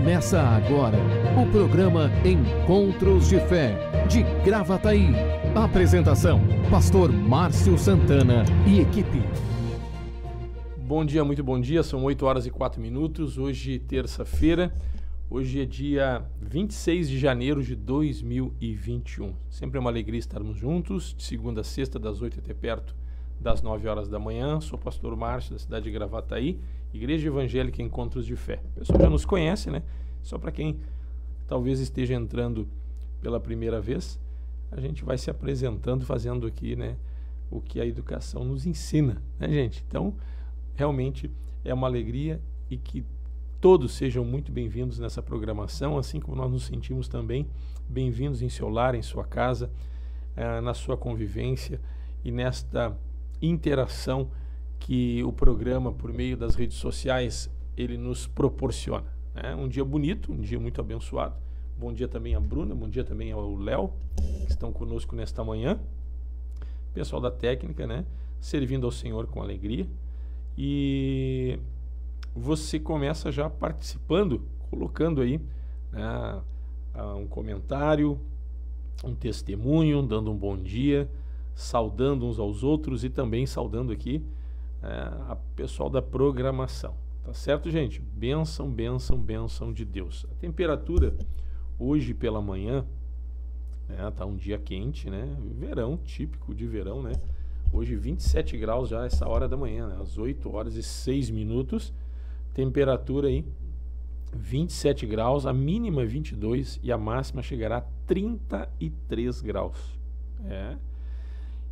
Começa agora o programa Encontros de Fé, de Gravataí. Apresentação, Pastor Márcio Santana e equipe. Bom dia, muito bom dia, são 8 horas e 4 minutos, hoje terça-feira, hoje é dia 26 de janeiro de 2021. Sempre é uma alegria estarmos juntos, de segunda a sexta, das 8 até perto das 9 horas da manhã. Sou pastor Márcio, da cidade de Gravataí, Igreja Evangélica Encontros de Fé. O pessoal já nos conhece, né? Só para quem talvez esteja entrando pela primeira vez, a gente vai se apresentando, fazendo aqui, né, o que a educação nos ensina, né, gente? Então, realmente é uma alegria e que todos sejam muito bem-vindos nessa programação, assim como nós nos sentimos também bem-vindos em seu lar, em sua casa, na sua convivência e nesta interação que o programa, por meio das redes sociais, ele nos proporciona, né? Um dia bonito, um dia muito abençoado. Bom dia também à Bruna, bom dia também ao Léo, que estão conosco nesta manhã. Pessoal da técnica, né? Servindo ao Senhor com alegria. E você começa já participando, colocando aí, né, um comentário, um testemunho, dando um bom dia, saudando uns aos outros e também saudando aqui a pessoal da programação. Tá certo, gente? Bênção, bênção, bênção de Deus. A temperatura hoje pela manhã, né, tá um dia quente, né? Verão, típico de verão, né? Hoje 27 graus já essa hora da manhã, né? Às 8 horas e 6 minutos. Temperatura aí 27 graus, a mínima 22 e a máxima chegará a 33 graus.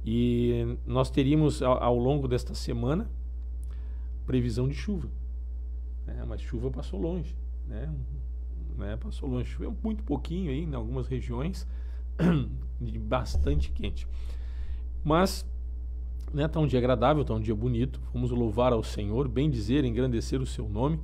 E nós teríamos ao longo desta semana previsão de chuva, né? Mas chuva passou longe, né? Passou longe, choveu muito pouquinho aí em algumas regiões, de bastante quente. Mas, né, tá um dia agradável, tá um dia bonito. Vamos louvar ao Senhor, bendizer, engrandecer o seu nome,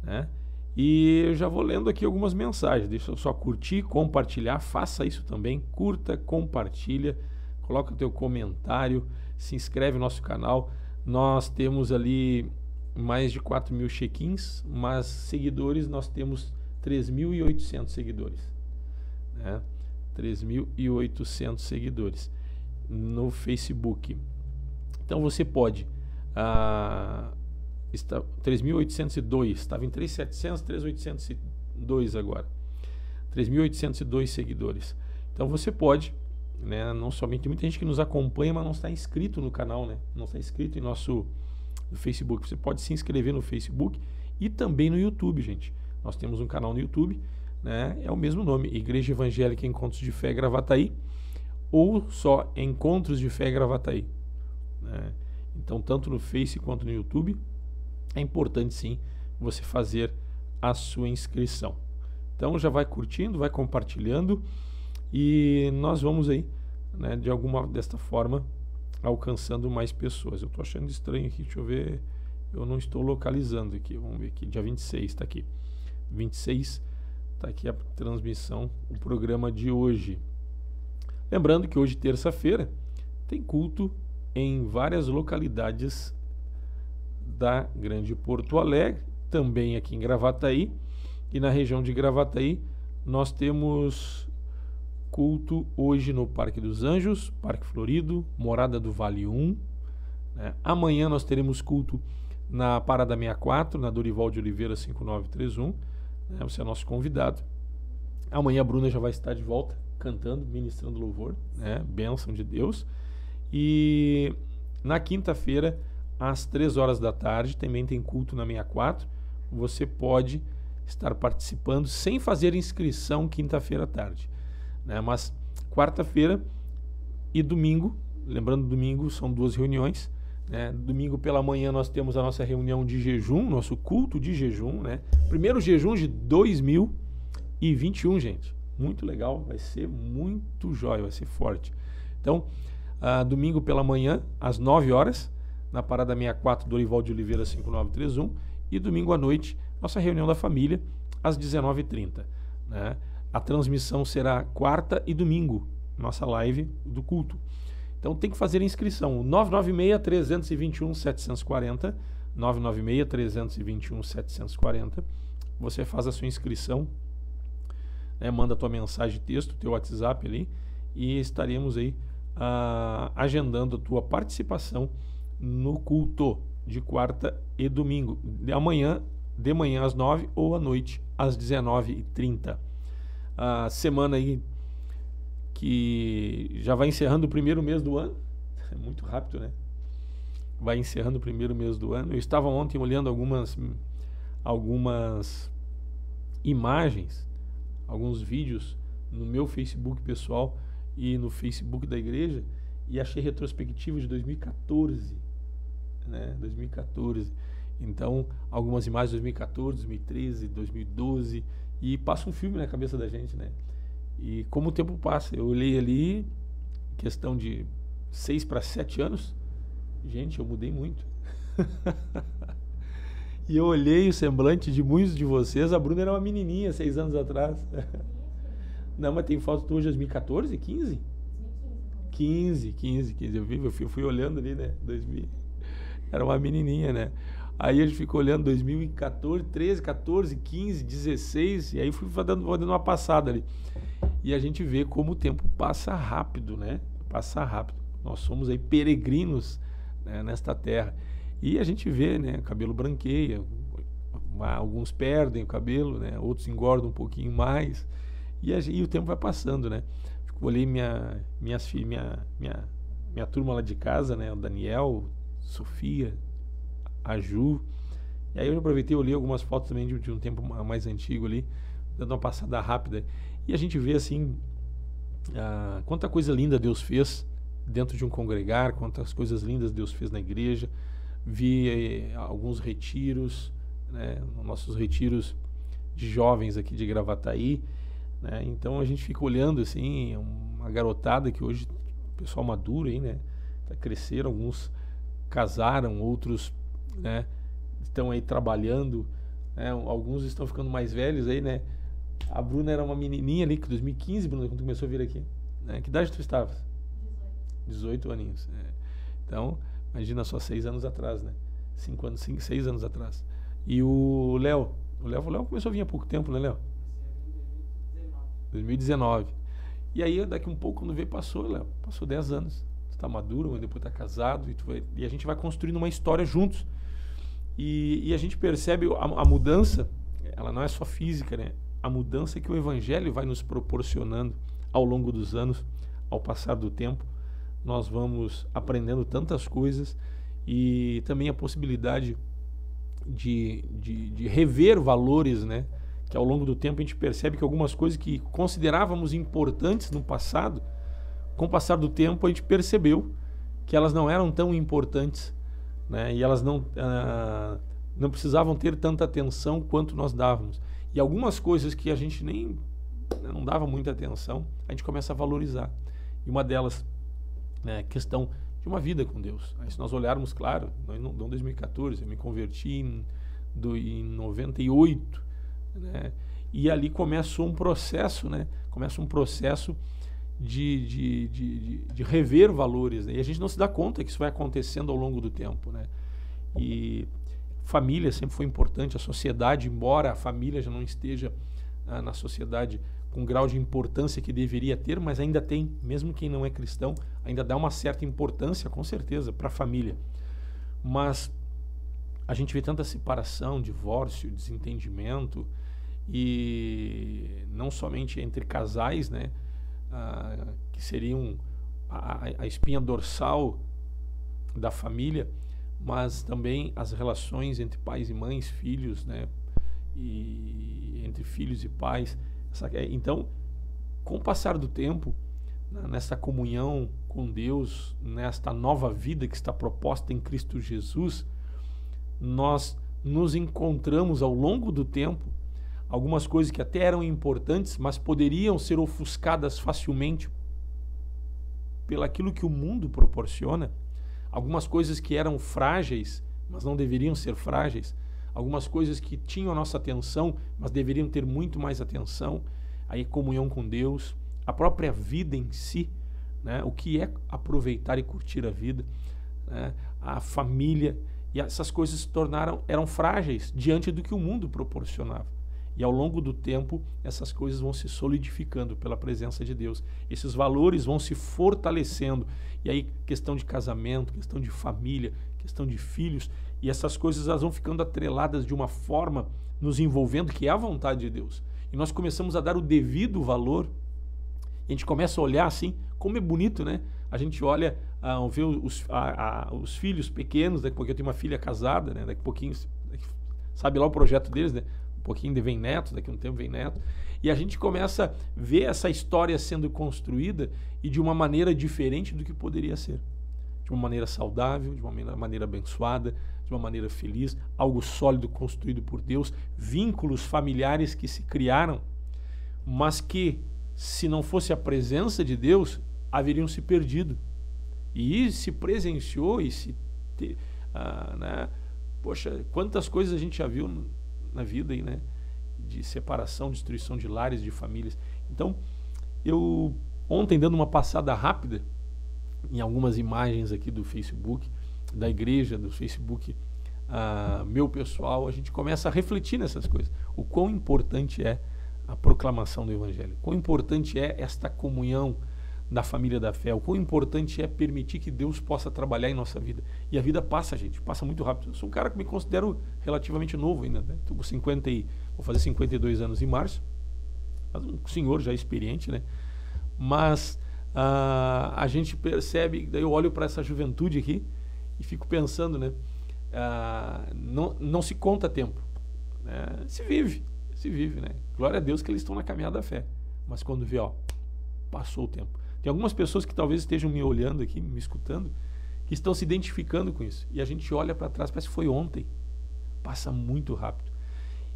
né? E eu já vou lendo aqui algumas mensagens. Deixa eu só curtir, compartilhar, faça isso também, curta, compartilha. Coloca o teu comentário, se inscreve no nosso canal. Nós temos ali mais de 4.000 check-ins, mas seguidores nós temos 3.800 seguidores, né? 3.800 seguidores no Facebook. Então você pode... 3.802, estava em 3.700, 3.802 agora. 3.802 seguidores. Então você pode... né, não somente, tem muita gente que nos acompanha, mas não está inscrito no canal, né? Não está inscrito em nosso Facebook. Você pode se inscrever no Facebook e também no YouTube, gente. Nós temos um canal no YouTube, né? É o mesmo nome, Igreja Evangélica Encontros de Fé Gravataí, ou só Encontros de Fé Gravataí, né? Então, tanto no Face quanto no YouTube, é importante sim você fazer a sua inscrição. Então, já vai curtindo, vai compartilhando. E nós vamos aí, né, de alguma desta forma, alcançando mais pessoas. Eu estou achando estranho aqui, deixa eu ver, eu não estou localizando aqui, vamos ver aqui, dia 26 está aqui. 26 está aqui a transmissão, o programa de hoje. Lembrando que hoje, terça-feira, tem culto em várias localidades da Grande Porto Alegre, também aqui em Gravataí, e na região de Gravataí nós temos... culto hoje no Parque dos Anjos, Parque Florido, Morada do Vale 1. Né? Amanhã nós teremos culto na Parada 64, na Dorival de Oliveira 5931. Né? Você é nosso convidado. Amanhã a Bruna já vai estar de volta, cantando, ministrando louvor, né? Bênção de Deus. E na quinta-feira, às 3 horas da tarde, também tem culto na 64. Você pode estar participando sem fazer inscrição quinta-feira à tarde. Mas quarta-feira e domingo, lembrando, domingo são 2 reuniões, né? Domingo pela manhã nós temos a nossa reunião de jejum, nosso culto de jejum, né? Primeiro jejum de 2021, gente, muito legal, vai ser muito jóia, vai ser forte. Então, domingo pela manhã, às 9 horas, na Parada 64, Dorival de Oliveira 5931, e domingo à noite, nossa reunião da família, às 19h30, né? A transmissão será quarta e domingo, nossa live do culto. Então tem que fazer a inscrição, 996-321-740, 996-321-740, você faz a sua inscrição, né, manda a tua mensagem de texto, teu WhatsApp ali, e estaremos aí agendando a tua participação no culto de quarta e domingo, de manhã às 9 ou à noite às 19h30. A semana aí que já vai encerrando o primeiro mês do ano, é muito rápido, né? Vai encerrando o primeiro mês do ano. Eu estava ontem olhando algumas imagens, alguns vídeos no meu Facebook pessoal e no Facebook da igreja, e achei retrospectiva de 2014, né? 2014. Então, algumas imagens de 2014, 2013, 2012, e passa um filme na cabeça da gente, né? E como o tempo passa, eu olhei ali, questão de 6 para 7 anos, gente, eu mudei muito. E eu olhei o semblante de muitos de vocês, a Bruna era uma menininha 6 anos atrás. Não, mas tem foto hoje de 2014, 15? 15. Eu fui olhando ali, né? 2000. Era uma menininha, né? Aí a gente ficou olhando 2014, 13, 14, 15, 16, e aí fui dando uma passada ali. E a gente vê como o tempo passa rápido, né? Passa rápido. Nós somos aí peregrinos, né, nesta terra. E a gente vê, né? O cabelo branqueia, alguns perdem o cabelo, né? Outros engordam um pouquinho mais. E o tempo vai passando, né? Olhei minha turma lá de casa, né? O Daniel, Sofia, a Ju. E aí eu aproveitei e olhei algumas fotos também de um tempo mais antigo ali, dando uma passada rápida. E a gente vê assim, quanta coisa linda Deus fez dentro de um congregar, quantas coisas lindas Deus fez na igreja. Vi alguns retiros, né? Nossos retiros de jovens aqui de Gravataí, né? Então a gente fica olhando assim, uma garotada que hoje, pessoal maduro aí, né? Cresceram, alguns casaram, outros, né, estão aí trabalhando, né? Alguns estão ficando mais velhos aí, né? A Bruna era uma menininha ali, que 2015, Bruna, quando começou a vir aqui, né? Que idade tu estavas? 18 aninhos. Então, imagina só, 6 anos atrás, né? 6 anos atrás. E o Léo começou a vir há pouco tempo, né, Léo? 2019. E aí, daqui um pouco, quando veio, passou 10 anos. Tu tá maduro, mas depois tá casado, e a gente vai construindo uma história juntos. E a gente percebe a mudança, ela não é só física, né? A mudança que o Evangelho vai nos proporcionando ao longo dos anos, ao passar do tempo. Nós vamos aprendendo tantas coisas, e também a possibilidade de rever valores, né? Que ao longo do tempo a gente percebe que algumas coisas que considerávamos importantes no passado, com o passar do tempo a gente percebeu que elas não eram tão importantes, né? E elas não precisavam ter tanta atenção quanto nós dávamos. E algumas coisas que a gente não dava muita atenção, a gente começa a valorizar. E uma delas, né, questão de uma vida com Deus. Aí, se nós olharmos, claro, não 2014, eu me converti em 98, né? E ali começa um processo, né? Começa um processo de rever valores, né? E a gente não se dá conta que isso vai acontecendo ao longo do tempo, né? E família sempre foi importante, a sociedade, embora a família já não esteja na sociedade com o grau de importância que deveria ter, mas ainda tem, mesmo quem não é cristão, ainda dá uma certa importância, com certeza, para a família. Mas a gente vê tanta separação, divórcio, desentendimento, e não somente entre casais, né, que seriam a espinha dorsal da família, mas também as relações entre pais e mães, filhos, né, e entre filhos e pais. Então, com o passar do tempo, nessa comunhão com Deus, nesta nova vida que está proposta em Cristo Jesus, nós nos encontramos ao longo do tempo algumas coisas que até eram importantes, mas poderiam ser ofuscadas facilmente pelaquilo que o mundo proporciona, algumas coisas que eram frágeis, mas não deveriam ser frágeis, algumas coisas que tinham a nossa atenção, mas deveriam ter muito mais atenção, aí comunhão com Deus, a própria vida em si, né? O que é aproveitar e curtir a vida, né? A família, e essas coisas eram frágeis diante do que o mundo proporcionava. E ao longo do tempo, essas coisas vão se solidificando pela presença de Deus. Esses valores vão se fortalecendo. E aí, questão de casamento, questão de família, questão de filhos, e essas coisas elas vão ficando atreladas de uma forma, nos envolvendo, que é a vontade de Deus. E nós começamos a dar o devido valor. E a gente começa a olhar assim, como é bonito, né? A gente olha, vê os filhos pequenos, daqui a pouquinho eu tenho uma filha casada, né? Daqui a pouquinho, sabe lá o projeto deles, né? Um pouquinho vem neto, daqui a um tempo vem neto. E a gente começa a ver essa história sendo construída e de uma maneira diferente do que poderia ser. De uma maneira saudável, de uma maneira abençoada, de uma maneira feliz, algo sólido construído por Deus, vínculos familiares que se criaram, mas que, se não fosse a presença de Deus, haveriam se perdido. E se presenciou e se... né? Poxa, quantas coisas a gente já viu na vida aí, né? De separação, destruição de lares, de famílias. Então, eu ontem, dando uma passada rápida em algumas imagens aqui do Facebook, da igreja, do Facebook, meu pessoal, a gente começa a refletir nessas coisas. O quão importante é a proclamação do Evangelho, quão importante é esta comunhão da família da fé, o quão importante é permitir que Deus possa trabalhar em nossa vida. E a vida passa, gente, passa muito rápido. Eu sou um cara que me considero relativamente novo ainda, né? Estou com vou fazer 52 anos em março, mas um senhor já experiente, né? Mas a gente percebe, daí eu olho para essa juventude aqui e fico pensando, né? Não se conta tempo, né? Se vive, né? Glória a Deus que eles estão na caminhada da fé, mas quando vê, passou o tempo. Tem algumas pessoas que talvez estejam me olhando aqui, me escutando, que estão se identificando com isso. E a gente olha para trás, parece que foi ontem. Passa muito rápido.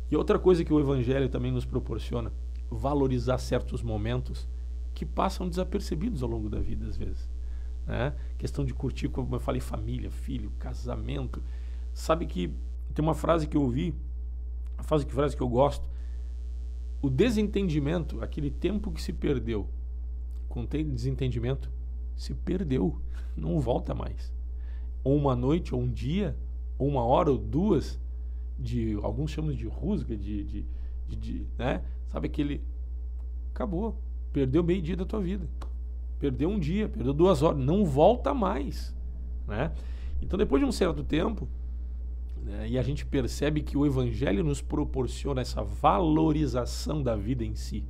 E outra coisa que o Evangelho também nos proporciona, valorizar certos momentos que passam desapercebidos ao longo da vida, às vezes. Né? Questão de curtir, como eu falei, família, filho, casamento. Sabe que tem uma frase que eu ouvi, uma frase que eu gosto, o desentendimento, aquele tempo que se perdeu, com desentendimento, se perdeu, não volta mais. Ou uma noite, ou um dia, ou uma hora, ou duas, alguns chamam de rusga, né? Sabe aquele... Acabou, perdeu meio dia da tua vida, perdeu um dia, perdeu 2 horas, não volta mais, né? Então, depois de um certo tempo, né, e a gente percebe que o Evangelho nos proporciona essa valorização da vida em si,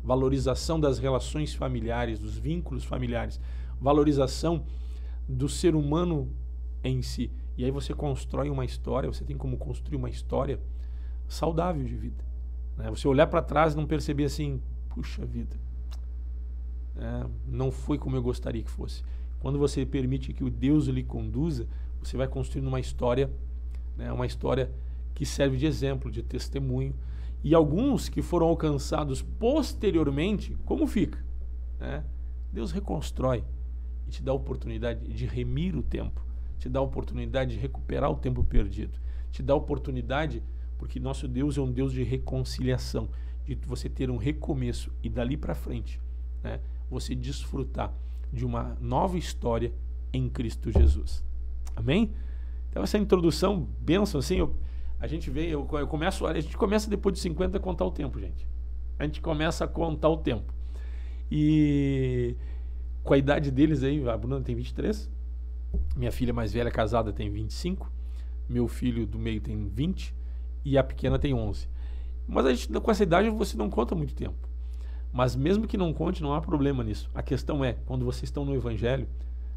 valorização das relações familiares, dos vínculos familiares, valorização do ser humano em si. E aí você constrói uma história, você tem como construir uma história saudável de vida. Né? Você olhar para trás e não perceber assim, puxa vida, não foi como eu gostaria que fosse. Quando você permite que o Deus lhe conduza, você vai construindo uma história, né? Uma história que serve de exemplo, de testemunho. E alguns que foram alcançados posteriormente, como fica? Né? Deus reconstrói e te dá a oportunidade de remir o tempo, te dá a oportunidade de recuperar o tempo perdido, te dá a oportunidade, porque nosso Deus é um Deus de reconciliação, de você ter um recomeço e dali para frente, né, você desfrutar de uma nova história em Cristo Jesus. Amém? Então essa introdução, bênção, assim, a gente começa depois de 50 a contar o tempo, gente. A gente começa a contar o tempo. E com a idade deles aí, a Bruna tem 23, minha filha mais velha casada tem 25, meu filho do meio tem 20 e a pequena tem 11. Mas a gente, com essa idade você não conta muito tempo. Mas mesmo que não conte, não há problema nisso. A questão é, quando vocês estão no Evangelho,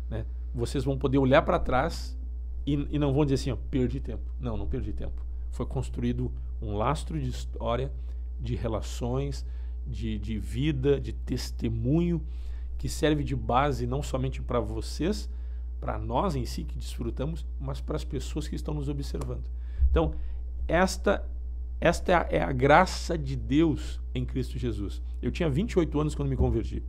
né, vocês vão poder olhar para trás e não vão dizer assim, perdi tempo. Não perdi tempo. Foi construído um lastro de história, de relações, de vida, de testemunho, que serve de base não somente para vocês, para nós em si que desfrutamos, mas para as pessoas que estão nos observando. Então, esta é a graça de Deus em Cristo Jesus. Eu tinha 28 anos quando me converti.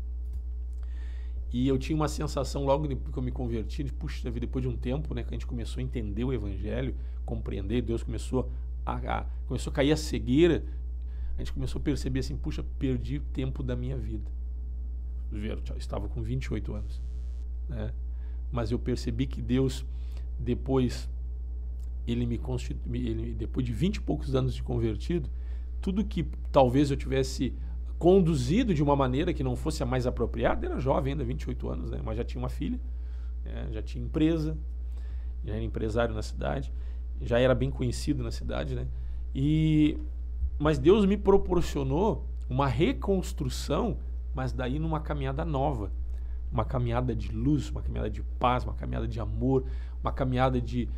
E eu tinha uma sensação logo depois que eu me converti, puxa vida, depois de um tempo, né, que a gente começou a entender o Evangelho, compreender, Deus começou a cair a cegueira, a gente começou a perceber assim, puxa, perdi o tempo da minha vida. Eu estava com 28 anos, né? Mas eu percebi que Deus, depois de 20 e poucos anos de convertido, tudo que talvez eu tivesse conduzido de uma maneira que não fosse a mais apropriada. Era jovem ainda, 28 anos, né? Mas já tinha uma filha, já tinha empresa, já era empresário na cidade, já era bem conhecido na cidade, né? Mas Deus me proporcionou uma reconstrução, mas daí numa caminhada nova, uma caminhada de luz, uma caminhada de paz, uma caminhada de amor, uma caminhada de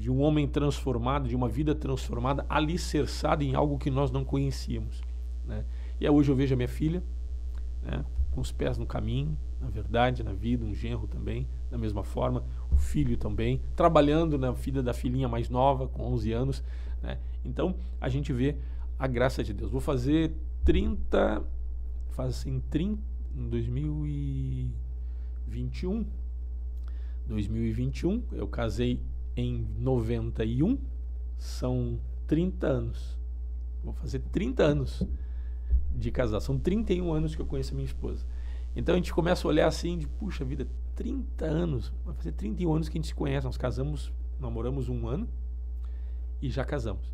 um homem transformado, de uma vida transformada, alicerçada em algo que nós não conhecíamos, né? E hoje eu vejo a minha filha, né, com os pés no caminho, na verdade, na vida, um genro também, da mesma forma, o filho também, trabalhando na vida da filhinha mais nova, com 11 anos, né? Então, a gente vê a graça de Deus. Vou fazer 30, em 2021. 2021, eu casei em 91, são 30 anos. Vou fazer 30 anos de casar. São 31 anos que eu conheço a minha esposa. Então a gente começa a olhar assim, de puxa vida, 30 anos, vai fazer 31 anos que a gente se conhece. Nós casamos, namoramos 1 ano e já casamos.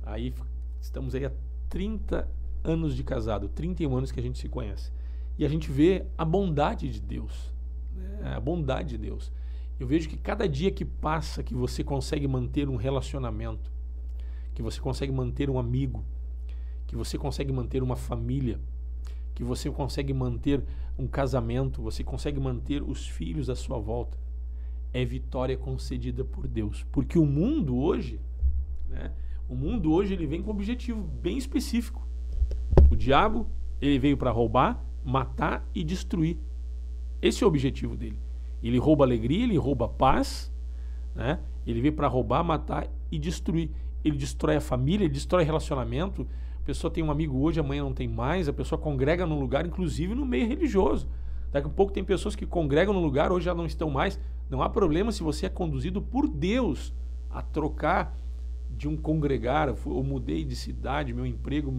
Aí estamos aí há 30 anos de casado, 31 anos que a gente se conhece. E a gente vê a bondade de Deus, né? A bondade de Deus. Eu vejo que cada dia que passa, que você consegue manter um relacionamento, que você consegue manter um amigo, que você consegue manter uma família, que você consegue manter um casamento, você consegue manter os filhos à sua volta, é vitória concedida por Deus. Porque o mundo hoje, né, ele vem com um objetivo bem específico. O diabo, ele veio para roubar, matar e destruir. Esse é o objetivo dele. Ele rouba alegria, ele rouba paz, né? Ele veio para roubar, matar e destruir. Ele destrói a família, ele destrói relacionamento. A pessoa tem um amigo hoje, amanhã não tem mais. A pessoa congrega num lugar, inclusive no meio religioso. Daqui a pouco tem pessoas que congregam num lugar, hoje já não estão mais. Não há problema se você é conduzido por Deus a trocar de um congregar. Eu mudei de cidade, meu emprego,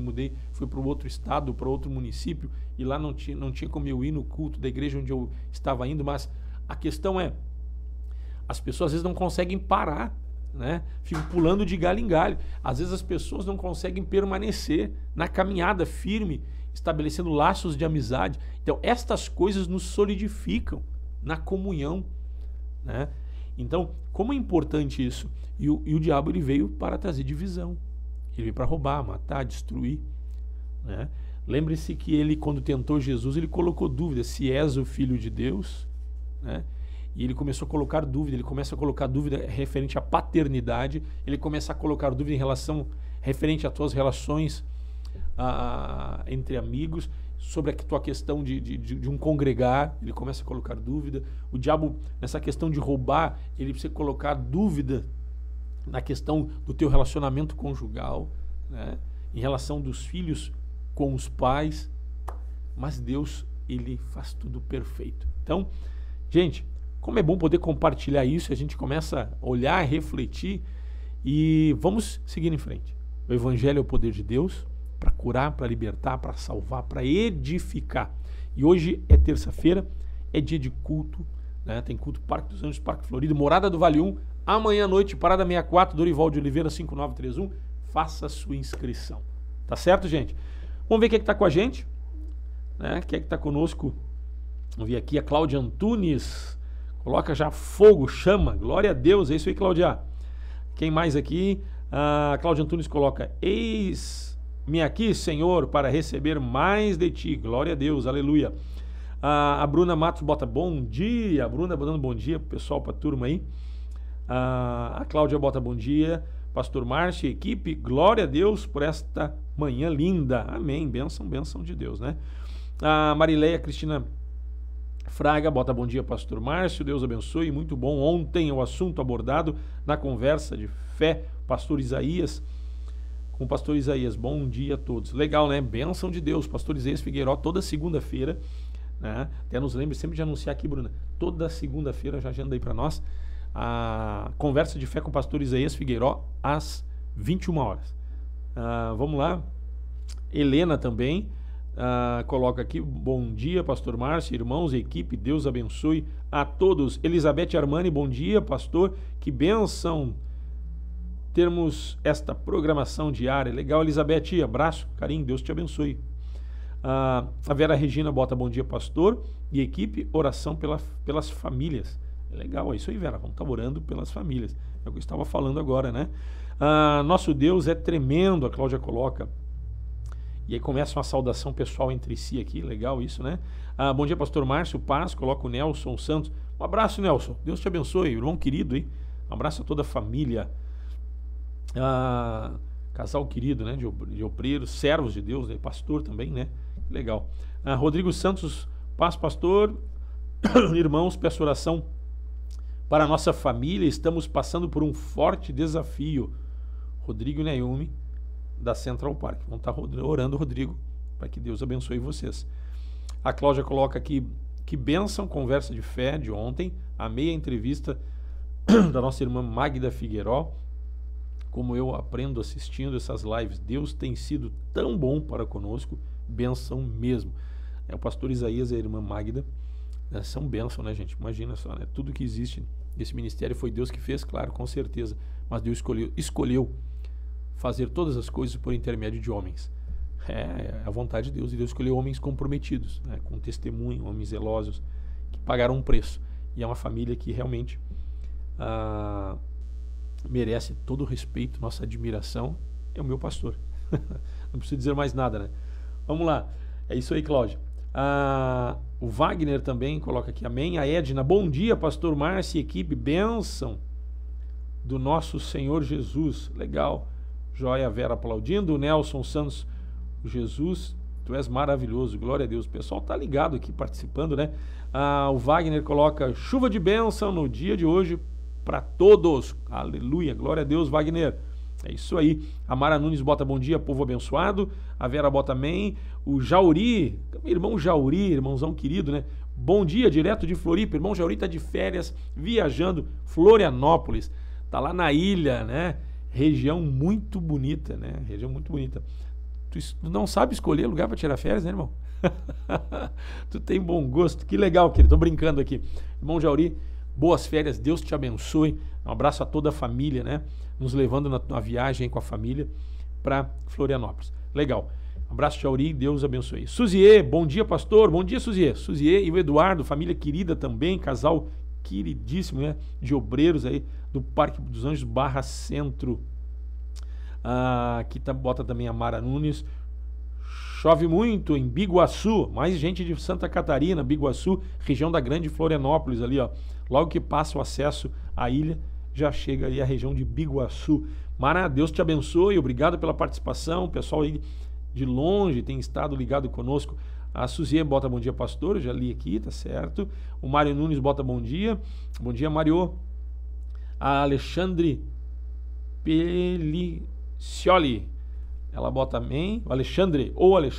fui para outro estado, para outro município, e lá não tinha como eu ir no culto da igreja onde eu estava indo. Mas a questão é, as pessoas às vezes não conseguem parar, né? Ficam pulando de galho em galho. Às vezes as pessoas não conseguem permanecer na caminhada firme, estabelecendo laços de amizade. Então estas coisas nos solidificam na comunhão, né? Então, como é importante isso? E o diabo, ele veio para trazer divisão. Ele veio para roubar, matar, destruir, né? Lembre-se que ele, quando tentou Jesus, ele colocou dúvida: se és o Filho de Deus, né? E ele começou a colocar dúvida, ele começa a colocar dúvida referente à paternidade, ele começa a colocar dúvida referente às tuas relações entre amigos, sobre a tua questão de um congregar, ele começa a colocar dúvida. O diabo, nessa questão de roubar, ele precisa colocar dúvida na questão do teu relacionamento conjugal, né? Em relação dos filhos com os pais. Mas Deus, ele faz tudo perfeito. Então, gente, como é bom poder compartilhar isso, a gente começa a olhar, refletir e vamos seguir em frente. O Evangelho é o poder de Deus para curar, para libertar, para salvar, para edificar. E hoje é terça-feira, é dia de culto, né? Tem culto Parque dos Anjos, Parque Florido, Morada do Vale 1, amanhã à noite, Parada 64, Dorival de Oliveira 5931, faça a sua inscrição. Tá certo, gente? Vamos ver quem é que está com a gente, né? Quem é que está conosco? Vamos ver aqui a Cláudia Antunes. Coloca já fogo, chama, glória a Deus. É isso aí, Cláudia. Quem mais aqui? A Cláudia Antunes coloca: eis-me aqui, Senhor, para receber mais de ti. Glória a Deus, aleluia. A Bruna Matos bota bom dia. A Bruna botando bom dia pro pessoal, pra turma aí. A Cláudia bota bom dia. Pastor Márcio e equipe, glória a Deus por esta manhã linda. Amém. Bênção, bênção de Deus, né? A Marileia Cristina Fraga bota bom dia, Pastor Márcio, Deus abençoe, muito bom. Ontem o assunto abordado na conversa de fé, Pastor Isaías, com o Pastor Isaías. Bom dia a todos. Legal, né? Bênção de Deus. Pastor Isaías Figueiró, toda segunda-feira, né? Até nos lembre sempre de anunciar aqui, Bruna. Toda segunda-feira, já agenda aí para nós, a conversa de fé com o Pastor Isaías Figueiró, às 21 horas. Vamos lá. Helena também. Coloca aqui, bom dia, Pastor Márcio, irmãos e equipe, Deus abençoe a todos. Elizabeth Armani, bom dia, pastor, que bênção termos esta programação diária. Legal, Elizabeth, abraço, carinho, Deus te abençoe. A Vera Regina bota bom dia, pastor e equipe, oração pelas famílias. Legal, é isso aí, Vera, vamos estar orando pelas famílias. É o que eu estava falando agora, né? Nosso Deus é tremendo, a Cláudia coloca. E aí começa uma saudação pessoal entre si aqui, legal isso, né? Bom dia, pastor Márcio, paz, coloca o Nelson Santos. Um abraço, Nelson, Deus te abençoe, irmão querido, hein? Um abraço a toda a família. Casal querido, né? De obreiros, servos de Deus, né? Pastor também, né? Legal. Rodrigo Santos, paz, pastor. Irmãos, peço oração para a nossa família, estamos passando por um forte desafio. Rodrigo e Naomi, da Central Park. Vamos estar orando, Rodrigo, para que Deus abençoe vocês. A Cláudia coloca aqui, que bênção, conversa de fé de ontem. Amei a entrevista da nossa irmã Magda Figueiró. Como eu aprendo assistindo essas lives, Deus tem sido tão bom para conosco, bênção mesmo. O pastor Isaías e a irmã Magda são bênção, né, gente? Imagina só, né? Tudo que existe nesse ministério foi Deus que fez, claro, com certeza. Mas Deus escolheu fazer todas as coisas por intermédio de homens. É a vontade de Deus. E Deus escolheu homens comprometidos, né, com testemunho, homens zelosos, que pagaram um preço. E é uma família que realmente merece todo o respeito, nossa admiração. É o meu pastor. Não preciso dizer mais nada, né? Vamos lá. É isso aí, Cláudia. O Wagner também coloca aqui, amém. A Edna, bom dia, pastor Márcio e equipe, bênção do nosso Senhor Jesus. Legal. Joia Vera aplaudindo. O Nelson Santos, Jesus, tu és maravilhoso, glória a Deus. O pessoal tá ligado aqui, participando, né? O Wagner coloca, chuva de bênção no dia de hoje para todos. Aleluia, glória a Deus, Wagner. É isso aí. A Mara Nunes bota bom dia, povo abençoado. A Vera bota amém. O Jauri, irmão Jauri, irmãozão querido, né? Bom dia, direto de Floripa. Irmão Jauri tá de férias, viajando, Florianópolis. Tá lá na ilha, né? Região muito bonita, né? Região muito bonita. Tu não sabe escolher lugar para tirar férias, né, irmão? Tu tem bom gosto. Que legal, querido. Tô brincando aqui. Irmão Jauri, boas férias. Deus te abençoe. Um abraço a toda a família, né? Nos levando na viagem com a família para Florianópolis. Legal. Um abraço, Jauri. Deus abençoe. Suziê, bom dia, pastor. Bom dia, Suziê. Suziê e o Eduardo, família querida também, casal queridíssimo, né? De obreiros aí do Parque dos Anjos Barra Centro. Aqui bota também a Mara Nunes. Chove muito em Biguaçu, mais gente de Santa Catarina, Biguaçu, região da Grande Florianópolis ali, ó. Logo que passa o acesso à ilha, já chega ali a região de Biguaçu. Mara, Deus te abençoe, obrigado pela participação, o pessoal aí de longe tem estado ligado conosco. A Suzie bota bom dia, pastor, eu já li aqui, tá certo. O Mário Nunes bota bom dia, Mário. A Alexandre Pelicioli, ela bota amém. O Alexandre,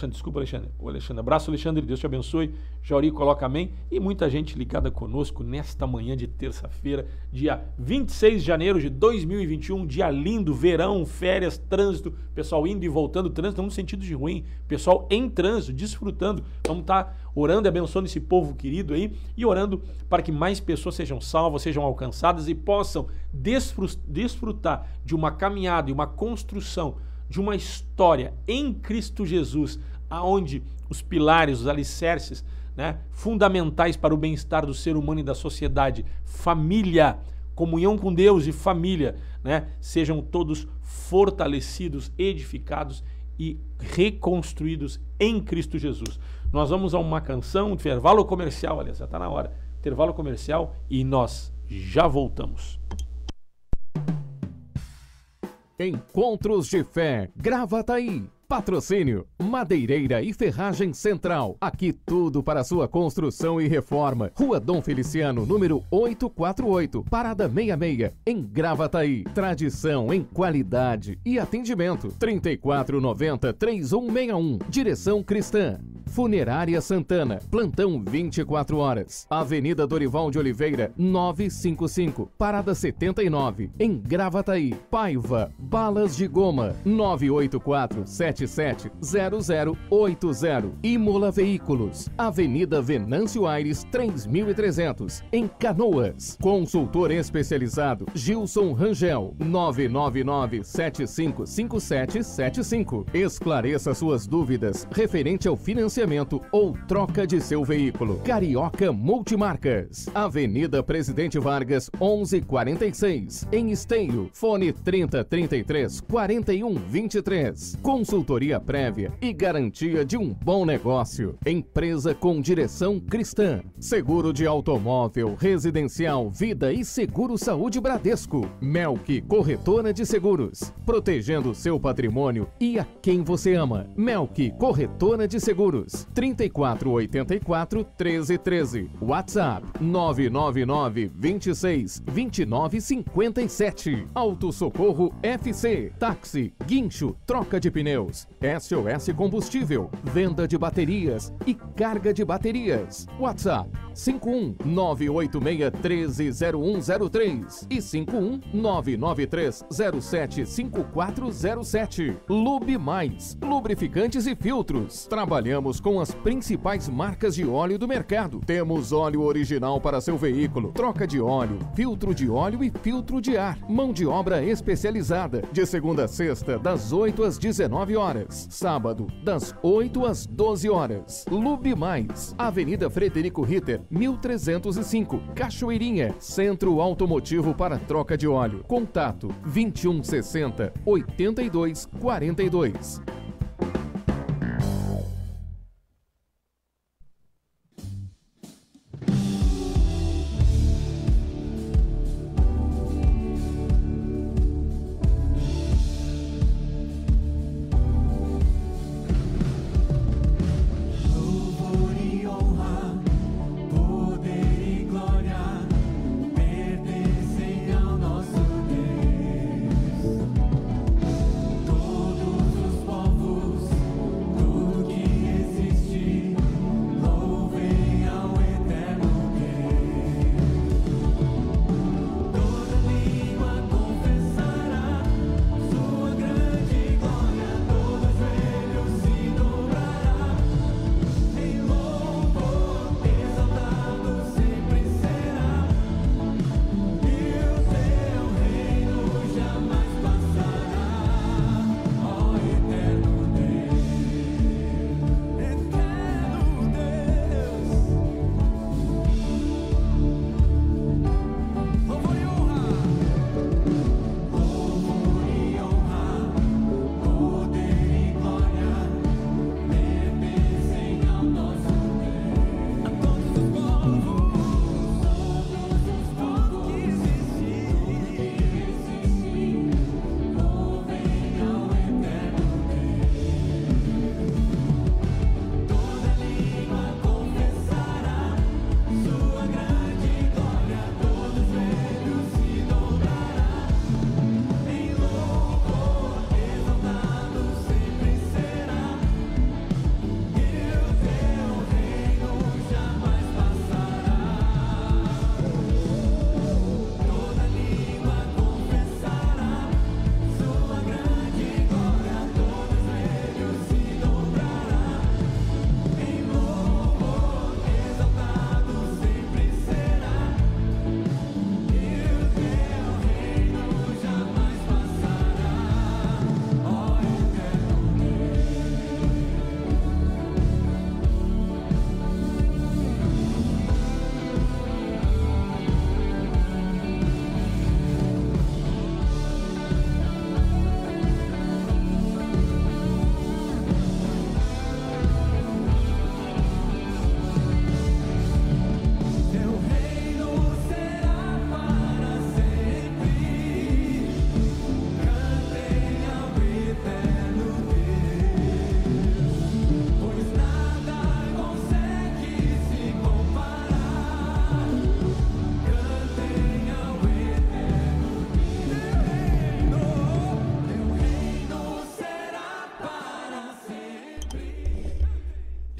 desculpa, Alexandre. O Alexandre, abraço, Alexandre, Deus te abençoe. Jauri coloca amém. E muita gente ligada conosco nesta manhã de terça-feira, dia 26 de janeiro de 2021, dia lindo, verão, férias, trânsito, pessoal indo e voltando, trânsito não no sentido de ruim, pessoal em trânsito, desfrutando. Vamos estar orando e abençoando esse povo querido aí e orando para que mais pessoas sejam salvas, sejam alcançadas e possam desfrutar de uma caminhada e uma construção de uma história em Cristo Jesus, aonde os pilares, os alicerces, né, fundamentais para o bem-estar do ser humano e da sociedade, família, comunhão com Deus e família, né, sejam todos fortalecidos, edificados e reconstruídos em Cristo Jesus. Nós vamos a uma canção, intervalo comercial, aliás, já está na hora, intervalo comercial e nós já voltamos. Encontros de Fé, Gravataí. Patrocínio, Madeireira e Ferragem Central. Aqui tudo para sua construção e reforma. Rua Dom Feliciano, número 848, Parada 66, em Gravataí. Tradição em qualidade e atendimento. 3490-3161. Direção Cristã. Funerária Santana, plantão 24 horas. Avenida Dorival de Oliveira, 955, Parada 79, em Gravataí. Paiva, balas de goma, 984-770080. Imola Veículos, Avenida Venâncio Aires, 3300, em Canoas. Consultor especializado, Gilson Rangel, 999-755775. Esclareça suas dúvidas referente ao financiamento ou troca de seu veículo. Carioca Multimarcas, Avenida Presidente Vargas, 1146, em Esteio. Fone 3033-4123. Consultoria prévia e garantia de um bom negócio. Empresa com direção cristã. Seguro de automóvel, residencial, vida e seguro saúde Bradesco. Melk Corretora de Seguros, protegendo seu patrimônio e a quem você ama. Melk Corretora de Seguros, 3484-1313. WhatsApp 999-26-2957. Auto Socorro FC, táxi, guincho, troca de pneus, SOS Combustível, venda de baterias e carga de baterias. WhatsApp 51986130103 e 51993075407. Lube Mais, lubrificantes e filtros. Trabalhamos com as principais marcas de óleo do mercado. Temos óleo original para seu veículo, troca de óleo, filtro de óleo e filtro de ar. Mão de obra especializada, de segunda a sexta, das 8 às 19 horas. Sábado, das 8 às 12 horas. Lube Mais, Avenida Frederico Ritter, 1305, Cachoeirinha, Centro Automotivo para troca de óleo. Contato 2160-8242. Todos os povos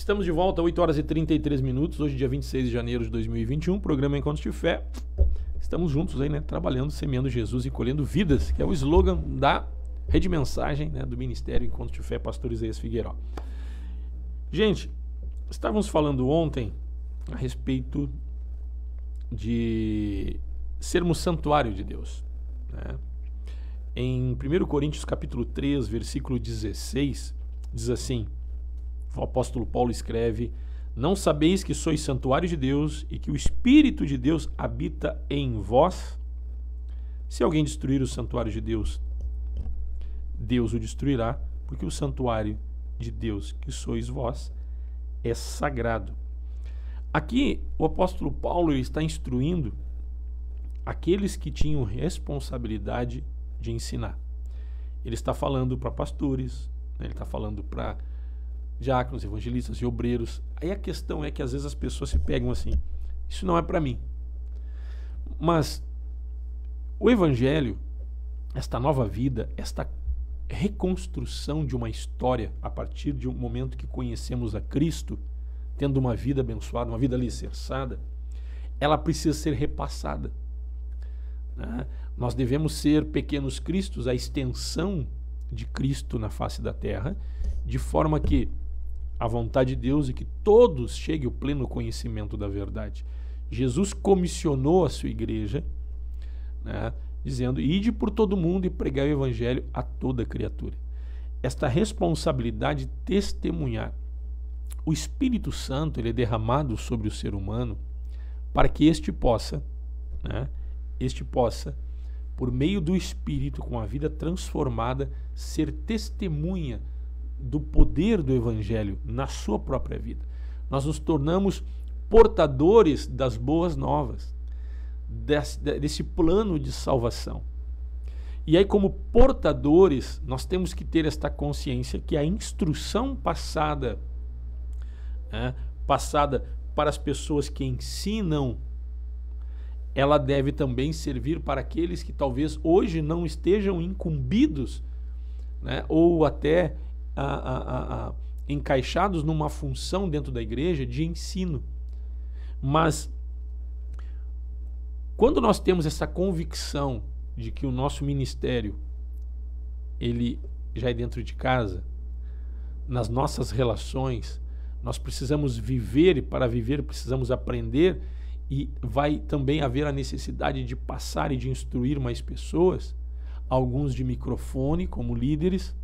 Estamos de volta, 8 horas e 33 minutos, hoje dia 26 de janeiro de 2021, programa Encontros de Fé. Estamos juntos aí, né, trabalhando, semeando Jesus e colhendo vidas, que é o slogan da Rede Mensagem, né, do Ministério Encontros de Fé, Pastor Isaías Figueiró. Gente, estávamos falando ontem a respeito de sermos santuário de Deus, né? Em 1 Coríntios capítulo 3, versículo 16, diz assim, o apóstolo Paulo escreve: não sabeis que sois santuário de Deus e que o Espírito de Deus habita em vós? Se alguém destruir o santuário de Deus, Deus o destruirá, porque o santuário de Deus, que sois vós, é sagrado. Aqui o apóstolo Paulo está instruindo aqueles que tinham responsabilidade de ensinar. Ele está falando para pastores, né? Ele está falando para diáconos, evangelistas e obreiros. Aí a questão é que às vezes as pessoas se pegam assim, isso não é para mim. Mas o evangelho, esta nova vida, esta reconstrução de uma história a partir de um momento que conhecemos a Cristo, tendo uma vida abençoada, uma vida alicerçada, ela precisa ser repassada, né? Nós devemos ser pequenos cristos, a extensão de Cristo na face da terra, de forma que a vontade de Deus é que todos cheguem ao pleno conhecimento da verdade. Jesus comissionou a sua igreja, né, dizendo: ide por todo mundo e pregai o evangelho a toda criatura. Esta responsabilidade de testemunhar. O Espírito Santo, ele é derramado sobre o ser humano para que este possa, por meio do Espírito, com a vida transformada, ser testemunha do poder do Evangelho na sua própria vida. Nós nos tornamos portadores das boas novas, desse plano de salvação. E aí, como portadores, nós temos que ter esta consciência que a instrução passada para as pessoas que ensinam, ela deve também servir para aqueles que talvez hoje não estejam incumbidos, né, ou até encaixados numa função dentro da igreja de ensino. Mas quando nós temos essa convicção de que o nosso ministério ele já é dentro de casa, nas nossas relações, nós precisamos viver, e para viver precisamos aprender, e vai também haver a necessidade de passar e de instruir mais pessoas, alguns de microfone como líderes,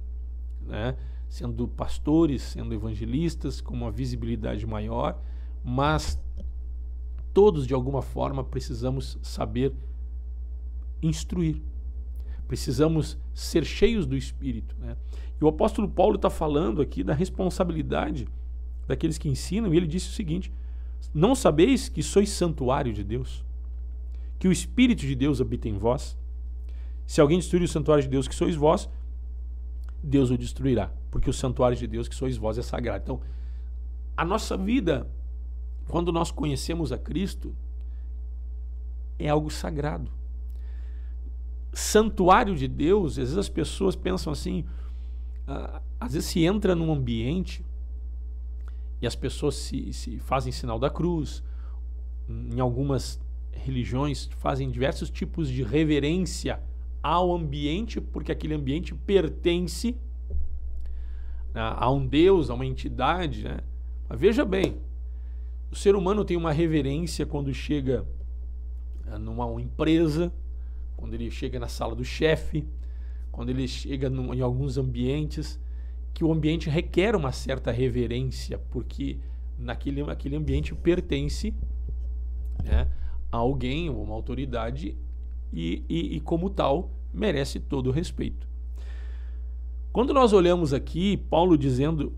né, sendo pastores, sendo evangelistas, com uma visibilidade maior, mas todos de alguma forma precisamos saber instruir, precisamos ser cheios do Espírito, né? E o apóstolo Paulo está falando aqui da responsabilidade daqueles que ensinam, e ele disse o seguinte: não sabeis que sois santuário de Deus, que o Espírito de Deus habita em vós? Se alguém destruir o santuário de Deus que sois vós, Deus o destruirá, porque o santuário de Deus que sois vós é sagrado. Então, a nossa vida, quando nós conhecemos a Cristo, é algo sagrado. Santuário de Deus, às vezes as pessoas pensam assim, às vezes se entra num ambiente e as pessoas se fazem sinal da cruz, em algumas religiões fazem diversos tipos de reverência ao ambiente, porque aquele ambiente pertence a um Deus, a uma entidade, né? Mas veja bem, o ser humano tem uma reverência quando chega numa empresa, quando ele chega na sala do chefe, quando ele chega em alguns ambientes, que o ambiente requer uma certa reverência, porque aquele ambiente pertence, né, a alguém, ou uma autoridade, e como tal, merece todo o respeito. Quando nós olhamos aqui, Paulo dizendo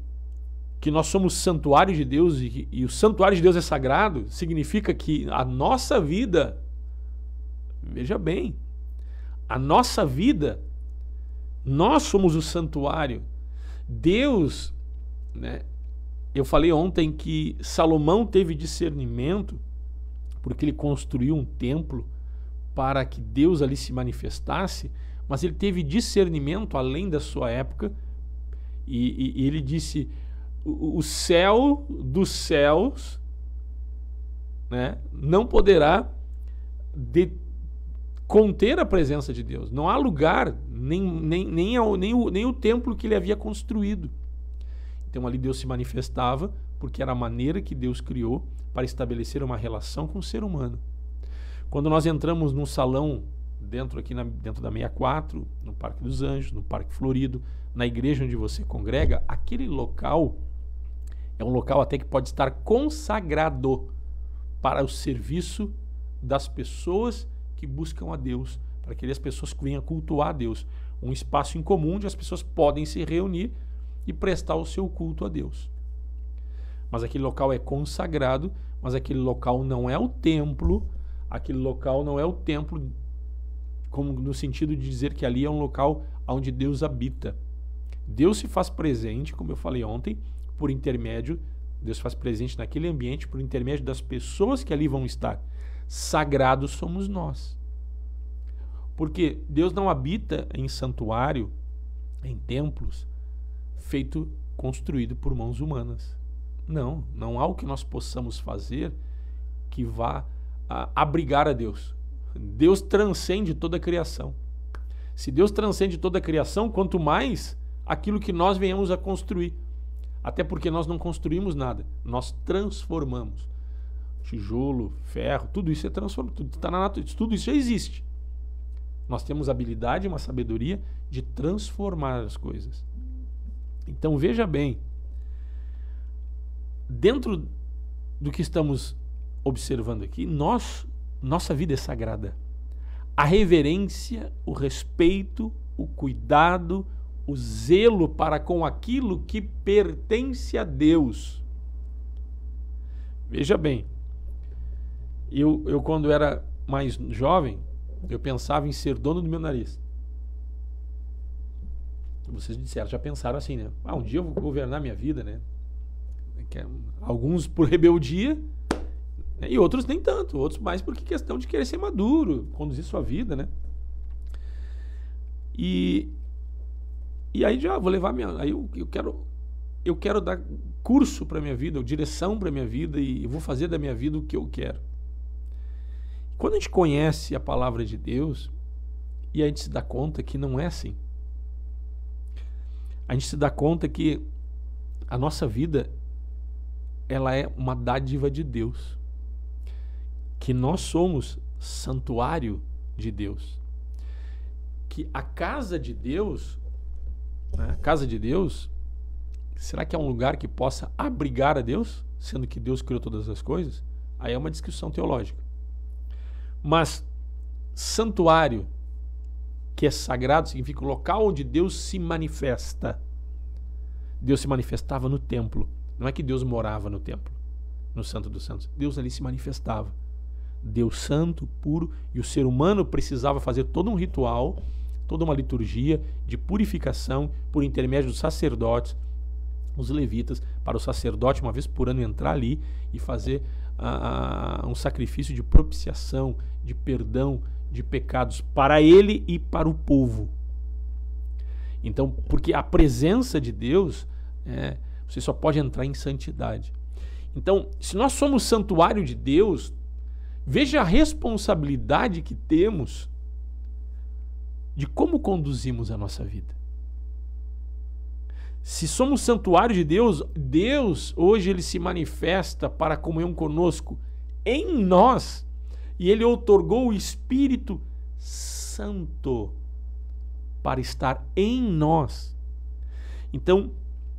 que nós somos santuário de Deus e o santuário de Deus é sagrado, significa que a nossa vida, veja bem, a nossa vida, nós somos o santuário. Deus, né, eu falei ontem que Salomão teve discernimento porque ele construiu um templo para que Deus ali se manifestasse, mas ele teve discernimento além da sua época, e ele disse: o céu dos céus, né, não poderá conter a presença de Deus. Não há lugar, nem o templo que ele havia construído. Então ali Deus se manifestava, porque era a maneira que Deus criou para estabelecer uma relação com o ser humano. Quando nós entramos num salão, dentro da 64, no Parque dos Anjos, no Parque Florido, na igreja onde você congrega, aquele local é um local até que pode estar consagrado para o serviço das pessoas que buscam a Deus, para que as pessoas venham cultuar a Deus. Um espaço em comum onde as pessoas podem se reunir e prestar o seu culto a Deus. Mas aquele local é consagrado, mas aquele local não é o templo, aquele local não é o templo como no sentido de dizer que ali é um local onde Deus habita. Deus se faz presente, como eu falei ontem, por intermédio, Deus faz presente naquele ambiente por intermédio das pessoas que ali vão estar. Sagrados somos nós. Porque Deus não habita em santuário, em templos, construído por mãos humanas. Não há o que nós possamos fazer que vá abrigar a Deus. Deus transcende toda a criação. Se Deus transcende toda a criação, quanto mais aquilo que nós venhamos a construir. Até porque nós não construímos nada, nós transformamos. Tijolo, ferro, tudo isso é transformado, tudo está na natureza, tudo isso já existe. Nós temos a habilidade, uma sabedoria de transformar as coisas. Então veja bem, dentro do que estamos observando aqui, nossa vida é sagrada. A reverência, o respeito, o cuidado, o zelo para com aquilo que pertence a Deus. Veja bem, eu quando era mais jovem, eu pensava em ser dono do meu nariz. Vocês disseram, já pensaram assim, né? Um dia eu vou governar minha vida, né? Alguns por rebeldia, né? E outros nem tanto, outros mais porque questão de querer ser maduro, conduzir sua vida, né? E aí já vou levar aí eu quero dar curso para minha vida, direção para minha vida, e eu vou fazer da minha vida o que eu quero. Quando a gente conhece a palavra de Deus e a gente se dá conta que não é assim. A gente se dá conta que a nossa vida ela é uma dádiva de Deus. Que nós somos santuário de Deus. Que a casa de Deus, a casa de Deus, será que é um lugar que possa abrigar a Deus, sendo que Deus criou todas as coisas? Aí é uma discussão teológica. Mas santuário, que é sagrado, significa o local onde Deus se manifesta. Deus se manifestava no templo. Não é que Deus morava no templo, no Santo dos Santos. Deus ali se manifestava. Deus santo, puro, e o ser humano precisava fazer todo um ritual, toda uma liturgia de purificação por intermédio dos sacerdotes, os levitas, para o sacerdote uma vez por ano entrar ali e fazer um sacrifício de propiciação, de perdão de pecados para ele e para o povo. Então, porque a presença de Deus, você só pode entrar em santidade. Então, se nós somos santuário de Deus, veja a responsabilidade que temos de como conduzimos a nossa vida. Se somos santuário de Deus, Deus hoje ele se manifesta para a comunhão conosco em nós, e ele outorgou o Espírito Santo para estar em nós. Então,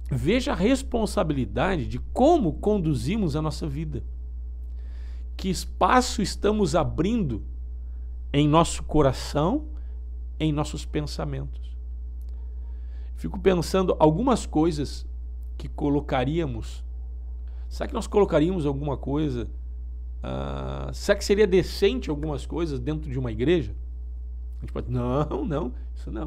veja a responsabilidade de como conduzimos a nossa vida. Que espaço estamos abrindo em nosso coração, em nossos pensamentos. Fico pensando algumas coisas que colocaríamos. Será que nós colocaríamos alguma coisa? Será que seria decente algumas coisas dentro de uma igreja? A gente pode, não, isso não.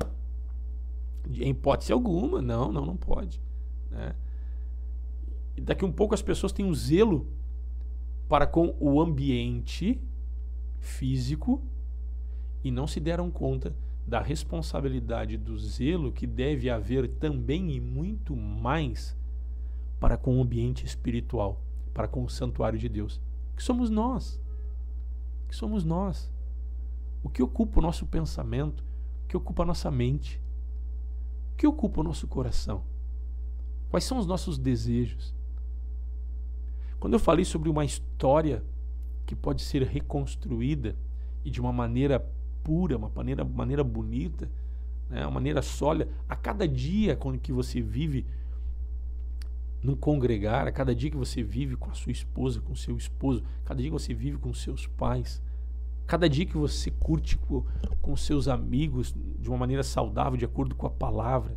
Em hipótese alguma, não pode. Né? E daqui um pouco as pessoas têm um zelo para com o ambiente físico e não se deram conta da responsabilidade do zelo que deve haver também e muito mais para com o ambiente espiritual, para com o santuário de Deus, que somos nós. Que somos nós. O que ocupa o nosso pensamento, o que ocupa a nossa mente, o que ocupa o nosso coração? Quais são os nossos desejos? Quando eu falei sobre uma história que pode ser reconstruída e de uma maneira pura, uma maneira bonita, né, uma maneira sólida, a cada dia que você vive num congregar, a cada dia que você vive com a sua esposa, com o seu esposo, cada dia que você vive com seus pais, cada dia que você curte com seus amigos de uma maneira saudável, de acordo com a palavra,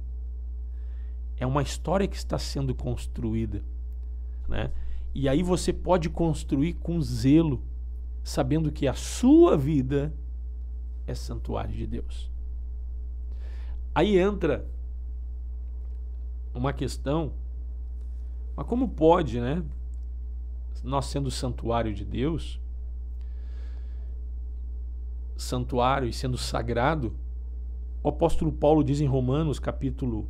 é uma história que está sendo construída, né? E aí você pode construir com zelo, sabendo que a sua vida é santuário de Deus. Aí entra uma questão, mas como pode, né? Nós sendo santuário de Deus, santuário e sendo sagrado, o apóstolo Paulo diz em Romanos capítulo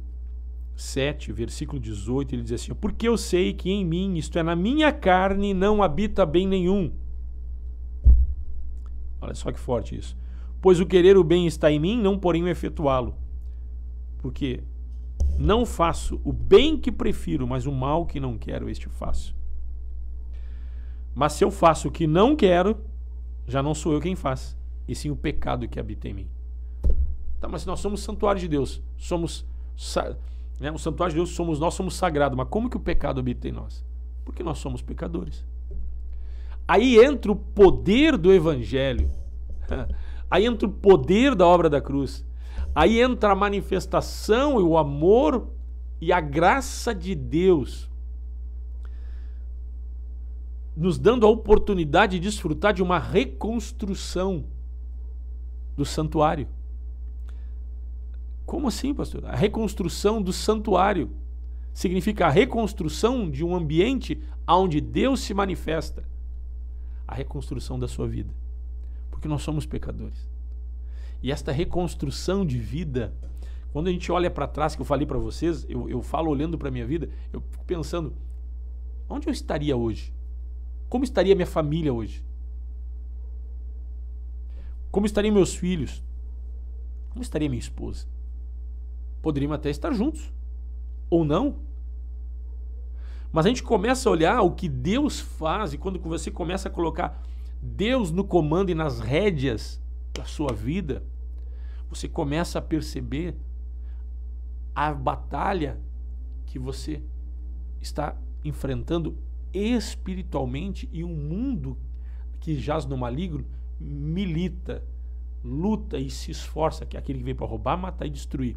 7, versículo 18, ele diz assim: porque eu sei que em mim, isto é, na minha carne, não habita bem nenhum. Olha só que forte isso. Pois o querer o bem está em mim, não porém o efetuá-lo. Porque não faço o bem que prefiro, mas o mal que não quero, este faço. Mas se eu faço o que não quero, já não sou eu quem faz, e sim o pecado que habita em mim. Tá, mas nós somos santuário de Deus, o santuário de Deus somos nós, somos sagrados, mas como que o pecado habita em nós? Porque nós somos pecadores. Aí entra o poder do Evangelho, aí entra o poder da obra da cruz, aí entra a manifestação e o amor e a graça de Deus, nos dando a oportunidade de desfrutar de uma reconstrução do santuário. Como assim, pastor? A reconstrução do santuário significa a reconstrução de um ambiente onde Deus se manifesta. A reconstrução da sua vida. Porque nós somos pecadores. E esta reconstrução de vida, quando a gente olha para trás, que eu falei para vocês, eu falo olhando para a minha vida, eu fico pensando, onde eu estaria hoje? Como estaria minha família hoje? Como estariam meus filhos? Como estaria minha esposa? Poderíamos até estar juntos, ou não. Mas a gente começa a olhar o que Deus faz, e quando você começa a colocar Deus no comando e nas rédeas da sua vida, você começa a perceber a batalha que você está enfrentando espiritualmente, e um mundo que jaz no maligno milita, luta e se esforça, que é aquele que veio para roubar, matar e destruir,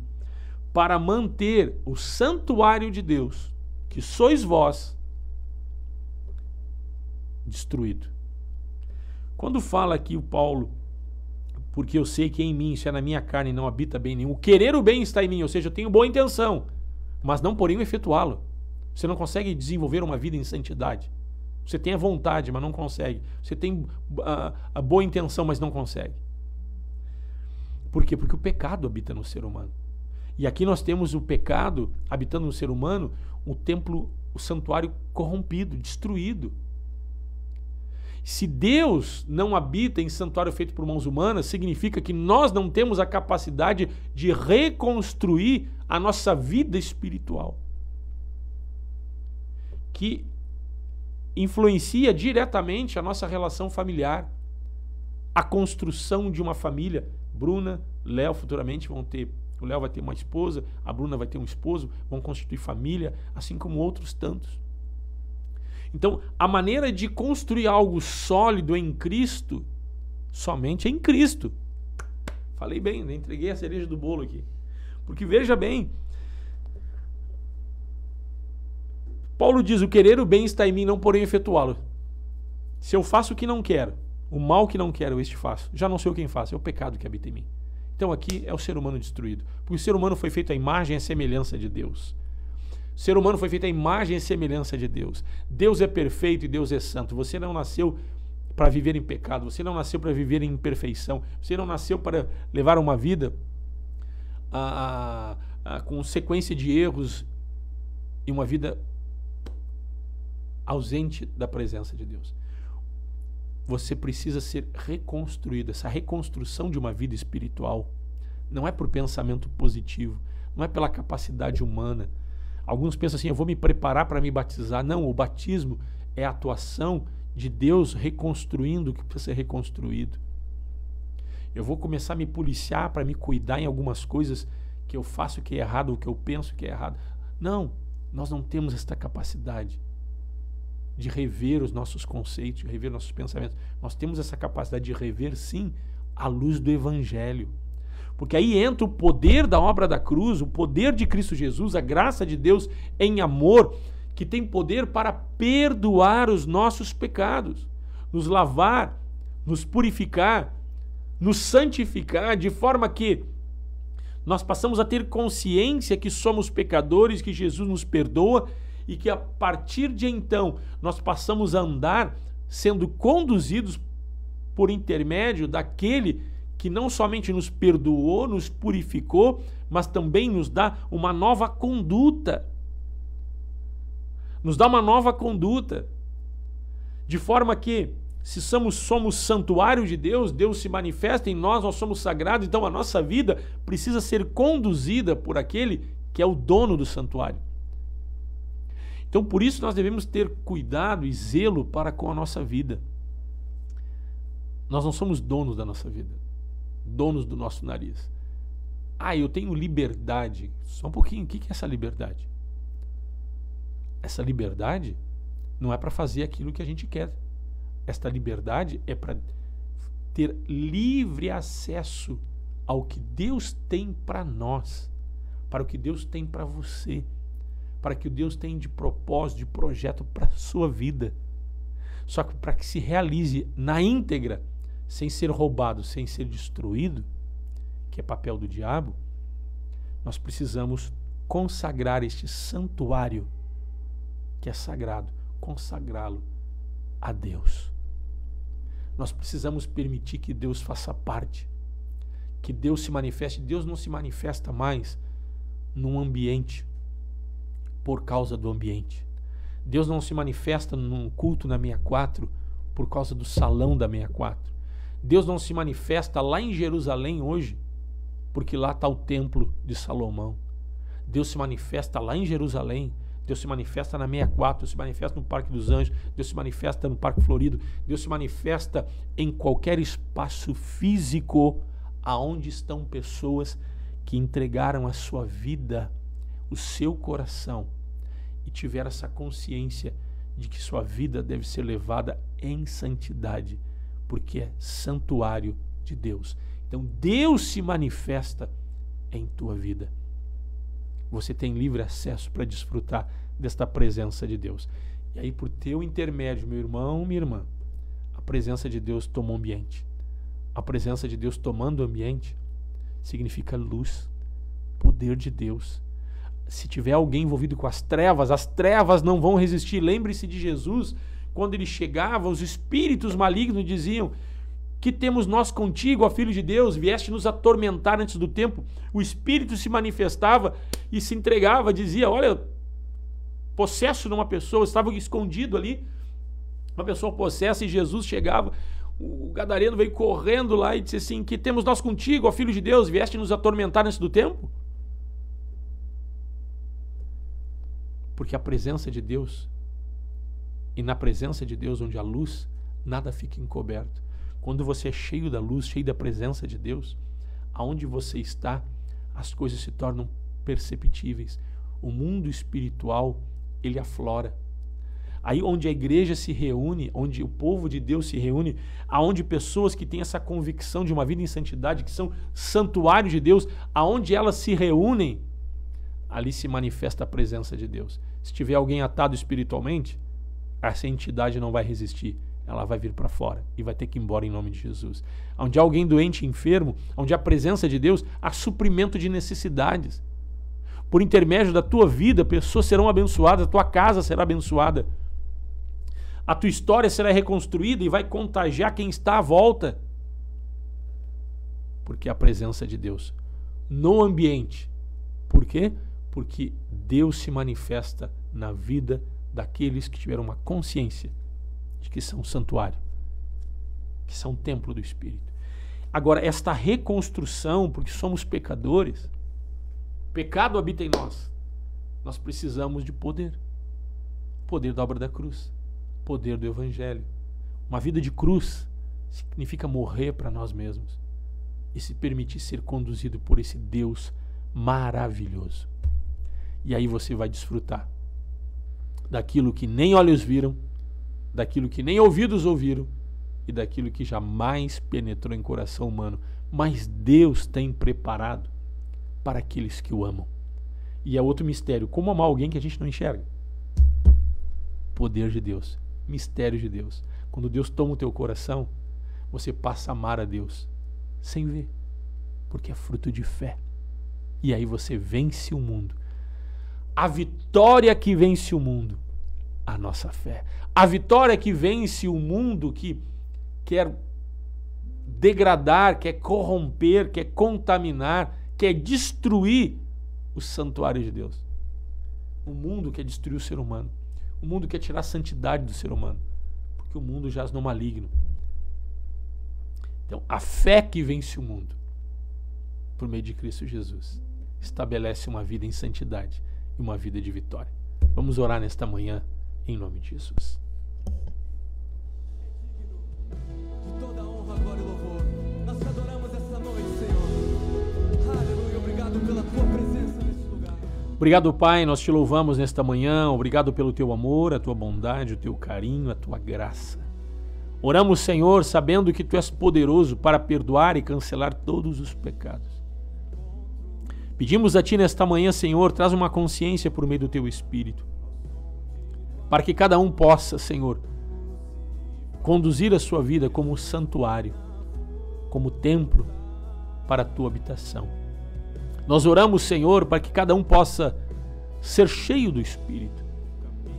para manter o santuário de Deus, que sois vós, destruído. Quando fala aqui o Paulo, porque eu sei que em mim, isso é na minha carne, não habita bem nenhum, o querer o bem está em mim, ou seja, eu tenho boa intenção, mas não porém o efetuá-lo. Você não consegue desenvolver uma vida em santidade. Você tem a vontade, mas não consegue. Você tem a boa intenção, mas não consegue. Por quê? Porque o pecado habita no ser humano. E aqui nós temos o pecado habitando no ser humano, o templo, o santuário corrompido, destruído. Se Deus não habita em santuário feito por mãos humanas, significa que nós não temos a capacidade de reconstruir a nossa vida espiritual, que influencia diretamente a nossa relação familiar, a construção de uma família. Bruna, Léo futuramente vão ter, o Léo vai ter uma esposa, a Bruna vai ter um esposo, vão constituir família, assim como outros tantos. Então, a maneira de construir algo sólido em Cristo, somente em Cristo. Falei bem, né? Entreguei a cereja do bolo aqui. Porque veja bem, Paulo diz, o querer o bem está em mim, não porém efetuá-lo. Se eu faço o que não quero, o mal que não quero, este faço. Já não sei o quem faço, é o pecado que habita em mim. Então aqui é o ser humano destruído. Porque o ser humano foi feito à imagem e semelhança de Deus. O ser humano foi feito à imagem e semelhança de Deus. Deus é perfeito e Deus é santo. Você não nasceu para viver em pecado, você não nasceu para viver em imperfeição, você não nasceu para levar uma vida com sequência de erros e uma vida ausente da presença de Deus. Você precisa ser reconstruído. Essa reconstrução de uma vida espiritual não é por pensamento positivo, não é pela capacidade humana. Alguns pensam assim, eu vou me preparar para me batizar. Não, o batismo é a atuação de Deus reconstruindo o que precisa ser reconstruído. Eu vou começar a me policiar para me cuidar em algumas coisas que eu faço que é errado, ou que eu penso que é errado. Não, nós não temos esta capacidade de rever os nossos conceitos, de rever nossos pensamentos. Nós temos essa capacidade de rever, sim, à luz do Evangelho. Porque aí entra o poder da obra da cruz, o poder de Cristo Jesus, a graça de Deus em amor, que tem poder para perdoar os nossos pecados, nos lavar, nos purificar, nos santificar, de forma que nós passamos a ter consciência que somos pecadores, que Jesus nos perdoa e que a partir de então nós passamos a andar sendo conduzidos por intermédio daquele que não somente nos perdoou, nos purificou, mas também nos dá uma nova conduta. Nos dá uma nova conduta. De forma que, se somos santuário de Deus, Deus se manifesta em nós, nós somos sagrados, então a nossa vida precisa ser conduzida por aquele que é o dono do santuário. Então, por isso nós devemos ter cuidado e zelo para com a nossa vida. Nós não somos donos da nossa vida, donos do nosso nariz. Eu tenho liberdade. Só um pouquinho, o que é essa liberdade? Essa liberdade não é para fazer aquilo que a gente quer. Esta liberdade é para ter livre acesso ao que Deus tem para nós, para o que Deus tem para você, para o que Deus tem de propósito, de projeto para a sua vida. Só que para que se realize na íntegra, sem ser roubado, sem ser destruído, que é papel do diabo, nós precisamos consagrar este santuário que é sagrado, consagrá-lo a Deus. Nós precisamos permitir que Deus faça parte, que Deus se manifeste. Deus não se manifesta mais num ambiente por causa do ambiente. Deus não se manifesta num culto na 64 por causa do salão da 64. Deus não se manifesta lá em Jerusalém hoje porque lá está o templo de Salomão. Deus se manifesta lá em Jerusalém, Deus se manifesta na 64, Deus se manifesta no Parque dos Anjos, Deus se manifesta no Parque Florido, Deus se manifesta em qualquer espaço físico aonde estão pessoas que entregaram a sua vida, o seu coração, e tiveram essa consciência de que sua vida deve ser levada em santidade, porque é santuário de Deus. Então Deus se manifesta em tua vida. Você tem livre acesso para desfrutar desta presença de Deus. E aí, por teu intermédio, meu irmão, minha irmã, a presença de Deus toma o ambiente. A presença de Deus tomando o ambiente significa luz, poder de Deus. Se tiver alguém envolvido com as trevas não vão resistir. Lembre-se de Jesus, quando ele chegava, os espíritos malignos diziam: que temos nós contigo, ó Filho de Deus, vieste nos atormentar antes do tempo. O Espírito se manifestava e se entregava, dizia: olha, possesso numa pessoa, estava escondido ali, uma pessoa possessa, e Jesus chegava, o gadareno veio correndo lá e disse assim: que temos nós contigo, ó Filho de Deus, vieste nos atormentar antes do tempo? Porque a presença de Deus, e na presença de Deus onde há luz, nada fica encoberto. Quando você é cheio da luz, cheio da presença de Deus, aonde você está, as coisas se tornam perceptíveis. O mundo espiritual, ele aflora. Aí onde a igreja se reúne, onde o povo de Deus se reúne, aonde pessoas que têm essa convicção de uma vida em santidade, que são santuários de Deus, aonde elas se reúnem, ali se manifesta a presença de Deus. Se tiver alguém atado espiritualmente, essa entidade não vai resistir. Ela vai vir para fora e vai ter que ir embora em nome de Jesus. Onde há alguém doente e enfermo, onde há a presença de Deus, há suprimento de necessidades. Por intermédio da tua vida, pessoas serão abençoadas, a tua casa será abençoada. A tua história será reconstruída e vai contagiar quem está à volta. Porque a presença de Deus no ambiente. Por quê? Porque Deus se manifesta na vida daqueles que tiveram uma consciência de que são santuário, que são templo do Espírito. Agora, esta reconstrução, porque somos pecadores, pecado habita em nós, nós precisamos de poder. Poder da obra da cruz, poder do Evangelho. Uma vida de cruz significa morrer para nós mesmos e se permitir ser conduzido por esse Deus maravilhoso. E aí você vai desfrutar daquilo que nem olhos viram, daquilo que nem ouvidos ouviram e daquilo que jamais penetrou em coração humano, mas Deus tem preparado para aqueles que o amam. E é outro mistério, como amar alguém que a gente não enxerga? Poder de Deus, mistério de Deus. Quando Deus toma o teu coração, você passa a amar a Deus sem ver, porque é fruto de fé. E aí você vence o mundo. A vitória que vence o mundo, a nossa fé. A vitória que vence o mundo que quer degradar, quer corromper, quer contaminar, quer destruir o santuário de Deus. O mundo quer destruir o ser humano. O mundo quer tirar a santidade do ser humano, porque o mundo jaz no maligno. Então, a fé que vence o mundo, por meio de Cristo Jesus, estabelece uma vida em santidade e uma vida de vitória. Vamos orar nesta manhã, em nome de Jesus. De toda honra, glória e louvor, nós te adoramos essa noite, Senhor. Aleluia, obrigado pela tua presença nesse lugar. Obrigado, Pai, nós te louvamos nesta manhã. Obrigado pelo teu amor, a tua bondade, o teu carinho, a tua graça. Oramos, Senhor, sabendo que tu és poderoso para perdoar e cancelar todos os pecados. Pedimos a ti nesta manhã, Senhor, traz uma consciência por meio do teu Espírito, para que cada um possa, Senhor, conduzir a sua vida como santuário, como templo para a tua habitação. Nós oramos, Senhor, para que cada um possa ser cheio do Espírito.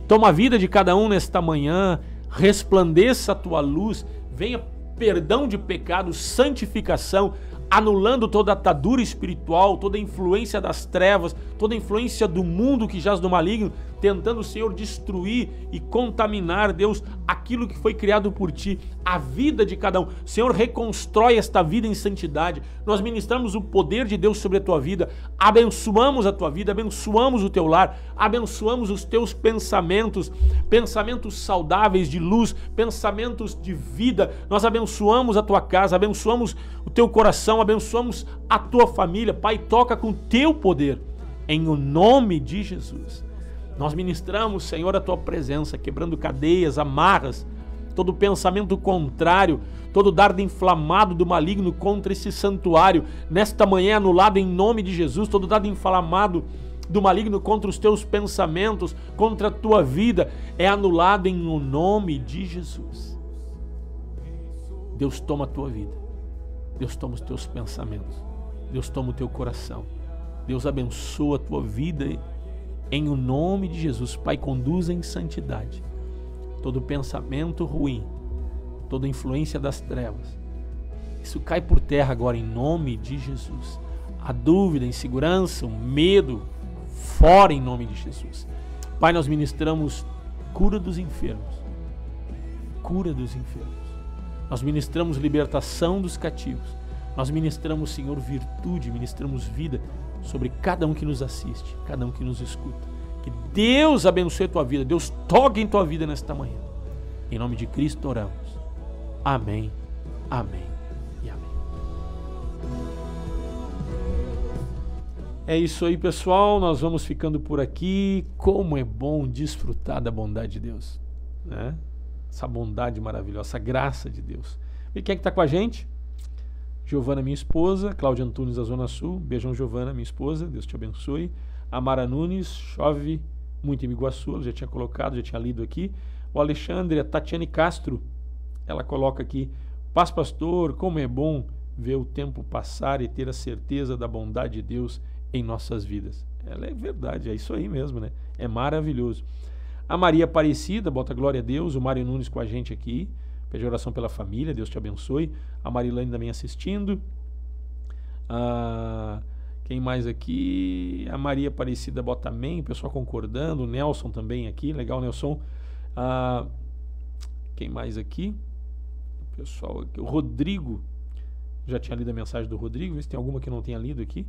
Toma a vida de cada um nesta manhã, resplandeça a tua luz, venha perdão de pecados, santificação, anulando toda atadura espiritual, toda influência das trevas, toda influência do mundo que jaz no maligno, tentando, Senhor, destruir e contaminar, Deus, aquilo que foi criado por Ti, a vida de cada um. Senhor, reconstrói esta vida em santidade. Nós ministramos o poder de Deus sobre a Tua vida, abençoamos a Tua vida, abençoamos o Teu lar, abençoamos os Teus pensamentos, pensamentos saudáveis de luz, pensamentos de vida. Nós abençoamos a Tua casa, abençoamos o Teu coração, abençoamos a Tua família. Pai, toca com Teu poder, em o nome de Jesus. Nós ministramos, Senhor, a Tua presença, quebrando cadeias, amarras, todo pensamento contrário, todo dardo inflamado do maligno contra esse santuário. Nesta manhã, anulado em nome de Jesus, todo dardo inflamado do maligno contra os Teus pensamentos, contra a Tua vida, é anulado em o nome de Jesus. Deus toma a Tua vida, Deus toma os Teus pensamentos, Deus toma o Teu coração, Deus abençoa a Tua vida em o nome de Jesus. Pai, conduza em santidade todo pensamento ruim, toda influência das trevas. Isso cai por terra agora em nome de Jesus. A dúvida, a insegurança, o medo, fora em nome de Jesus. Pai, nós ministramos cura dos enfermos. Cura dos enfermos. Nós ministramos libertação dos cativos. Nós ministramos, Senhor, virtude, ministramos vida sobre cada um que nos assiste, cada um que nos escuta. Que Deus abençoe a tua vida, Deus toque em tua vida nesta manhã. Em nome de Cristo oramos. Amém, amém e amém. É isso aí, pessoal, nós vamos ficando por aqui. Como é bom desfrutar da bondade de Deus, né? Essa bondade maravilhosa, essa graça de Deus. E quem é que está com a gente? Giovana, minha esposa, Cláudia Antunes da Zona Sul, beijão Giovana, minha esposa, Deus te abençoe. Amara Nunes, chove muito em Biguaçu, ela já tinha colocado, já tinha lido aqui. O Alexandre, a Tatiane Castro, ela coloca aqui: paz, pastor, como é bom ver o tempo passar e ter a certeza da bondade de Deus em nossas vidas. Ela é verdade, é isso aí mesmo, né? É maravilhoso. A Maria Aparecida, bota glória a Deus. O Mário Nunes com a gente aqui, pede oração pela família, Deus te abençoe. A Marilane também assistindo. Quem mais aqui? A Maria Aparecida bota amém, o pessoal concordando. O Nelson também aqui, legal, Nelson. Quem mais aqui? O pessoal aqui. O Rodrigo, já tinha lido a mensagem do Rodrigo, vê se tem alguma que não tenha lido aqui.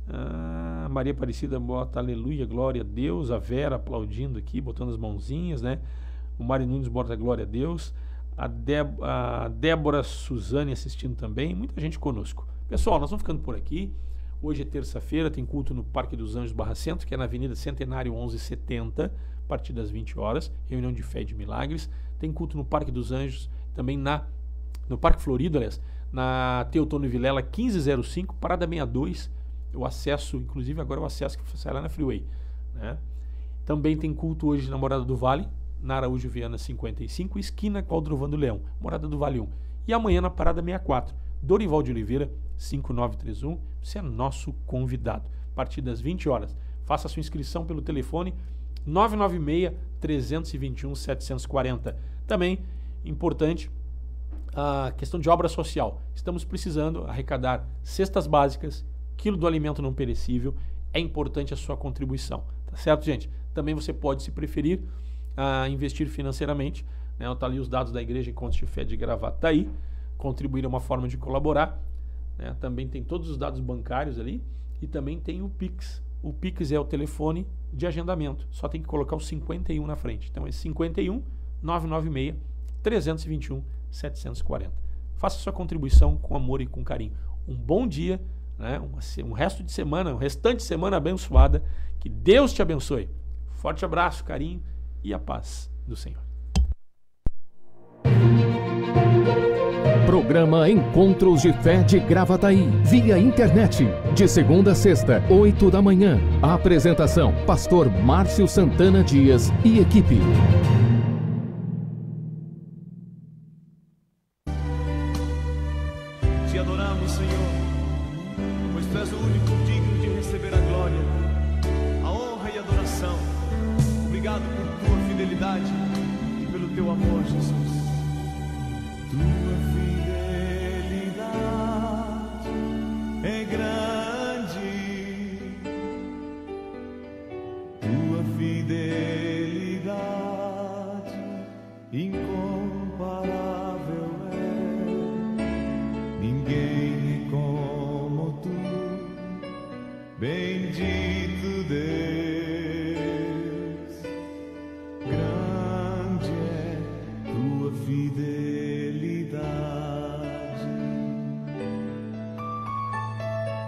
A Maria Aparecida bota aleluia, glória a Deus. A Vera aplaudindo aqui, botando as mãozinhas, né? O Mário Nunes bota glória a Deus. A Débora Suzane assistindo também. Muita gente conosco. Pessoal, nós vamos ficando por aqui. Hoje é terça-feira, tem culto no Parque dos Anjos Barra Centro, que é na Avenida Centenário 1170, a partir das 20 horas, reunião de fé e de milagres. Tem culto no Parque dos Anjos, também no Parque Florido, aliás, na Teotônio Vilela 1505, parada 62, o acesso, inclusive agora é o acesso que sai lá na Freeway, né? Também tem culto hoje na Morada do Vale, na Araújo Viana 55, esquina com Aldrovando Leão, Morada do Vale 1. E amanhã na parada 64, Dorival de Oliveira 5931, você é nosso convidado. A partir das 20 horas, faça a sua inscrição pelo telefone 996-321-740. Também, importante, a questão de obra social. Estamos precisando arrecadar cestas básicas, quilo do alimento não perecível. É importante a sua contribuição. Tá certo, gente? Também você pode, se preferir, investir financeiramente. Né? Tá ali os dados da Igreja Encontros de Fé de Gravataí. Contribuir é uma forma de colaborar. Né? Também tem todos os dados bancários ali. E também tem o Pix. O Pix é o telefone de agendamento. Só tem que colocar o 51 na frente. Então é 51 996 321 740. Faça sua contribuição com amor e com carinho. Um bom dia, né? um resto de semana, um restante de semana abençoada. Que Deus te abençoe. Forte abraço, carinho e a paz do Senhor. Programa Encontros de Fé de Gravataí, via internet, de segunda a sexta, 8 da manhã. A apresentação, Pastor Márcio Santana Dias e equipe. Te adoramos, Senhor, pois Tu és o único digno de receber a glória, a honra e a adoração. Obrigado por Tua fidelidade e pelo Teu amor, Jesus. Tua fidelidade é grande, Tua fidelidade incomparável é. Ninguém é como Tu, bendito Deus. Grande é Tua fidelidade,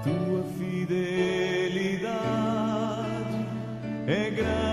Tua fidelidade é grande.